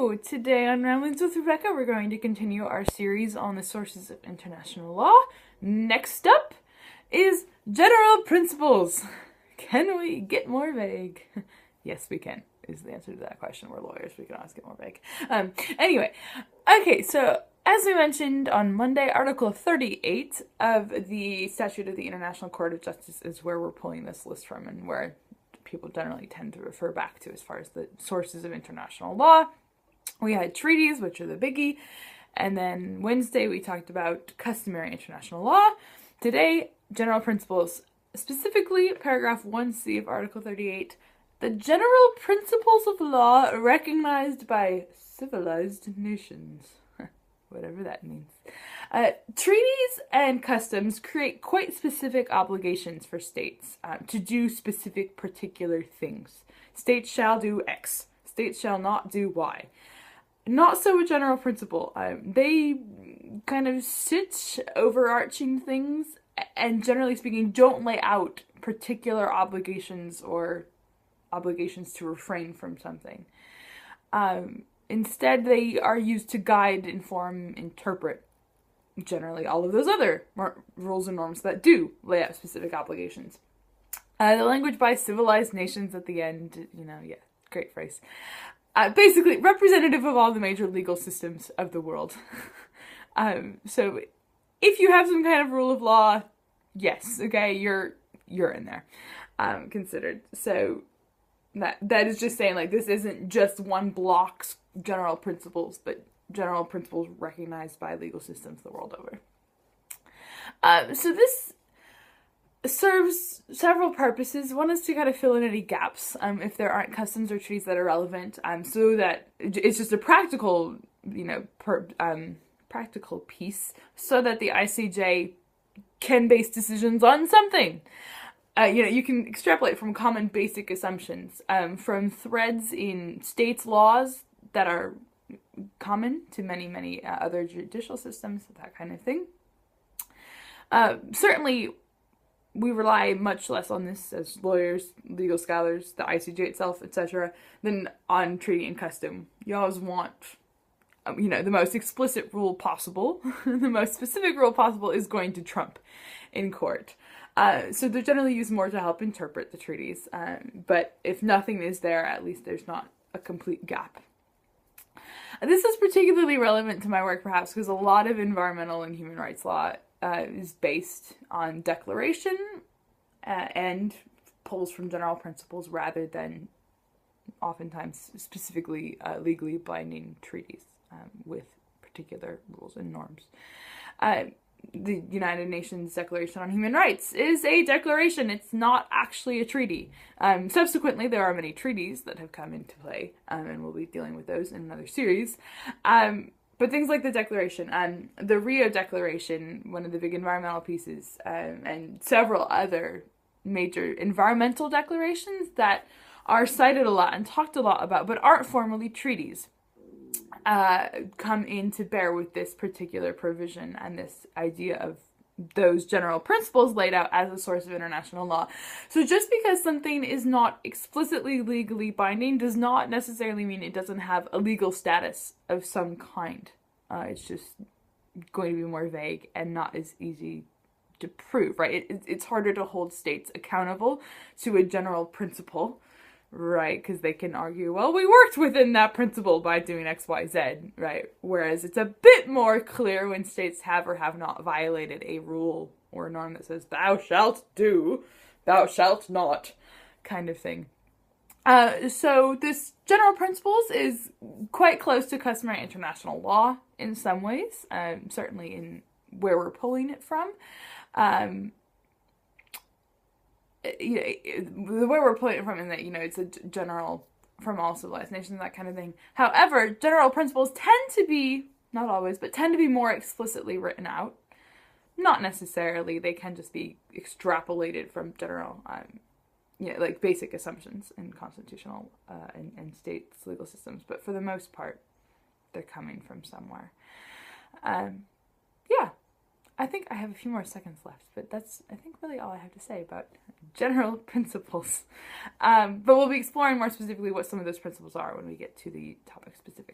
Hello! Today on Ramblings with Rebecca, we're going to continue our series on the sources of international law. Next up is general principles. Can we get more vague? Yes, we can, is the answer to that question. We're lawyers, we can always get more vague. Anyway, okay, so as we mentioned on Monday, Article 38 of the Statute of the International Court of Justice is where we're pulling this list from and where people generally tend to refer back to as far as the sources of international law. We had treaties, which are the biggie, and then Wednesday we talked about customary international law. Today, general principles, specifically paragraph 1c of Article 38, the general principles of law recognized by civilized nations. Whatever that means. Treaties and customs create quite specific obligations for states to do specific particular things. States shall do X. States shall not do Y. Not so a general principle. They kind of sit overarching things and generally speaking don't lay out particular obligations or obligations to refrain from something. Instead, they are used to guide, inform, interpret generally all of those other rules and norms that do lay out specific obligations. The language by civilized nations at the end, yeah, great phrase. Basically, representative of all the major legal systems of the world. So, if you have some kind of rule of law, yes, okay, you're in there, considered. So, that is just saying, like, this isn't just one block's general principles, but general principles recognized by legal systems the world over. So this serves several purposes. One is to kind of fill in any gaps if there aren't customs or treaties that are relevant, so that it's just a practical, practical piece, so that the ICJ can base decisions on something. You can extrapolate from common basic assumptions, from threads in states' laws that are common to many other judicial systems, that kind of thing. Certainly, we rely much less on this as lawyers, legal scholars, the ICJ itself, etc., than on treaty and custom. You always want, the most explicit rule possible. The most specific rule possible is going to trump in court. So they're generally used more to help interpret the treaties. But if nothing is there, at least there's not a complete gap. This is particularly relevant to my work, perhaps, because a lot of environmental and human rights law is based on declaration and pulls from general principles rather than oftentimes specifically legally binding treaties with particular rules and norms. The United Nations Declaration on Human Rights is a declaration. It's not actually a treaty. Subsequently, there are many treaties that have come into play, and we'll be dealing with those in another series. But things like the Declaration, the Rio Declaration, one of the big environmental pieces, and several other major environmental declarations that are cited a lot and talked a lot about, but aren't formally treaties, come in to bear with this particular provision and this idea of those general principles laid out as a source of international law. So just because something is not explicitly legally binding does not necessarily mean it doesn't have a legal status of some kind. It's just going to be more vague and not as easy to prove, right? It's harder to hold states accountable to a general principle, right, because they can argue, well, we worked within that principle by doing X, Y, Z, right? Whereas it's a bit more clear when states have or have not violated a rule or a norm that says, thou shalt do, thou shalt not, kind of thing. So this general principles is quite close to customary international law in some ways, certainly in where we're pulling it from. The way we're putting it from is that, it's a general from all civilized nations, that kind of thing. However, general principles tend to be, not always, but tend to be more explicitly written out. Not necessarily, they can just be extrapolated from general, like basic assumptions in constitutional and states' legal systems. But for the most part, they're coming from somewhere. Yeah. I think I have a few more seconds left, but that's, I think, really all I have to say about general principles. But we'll be exploring more specifically what some of those principles are when we get to the topic specifics.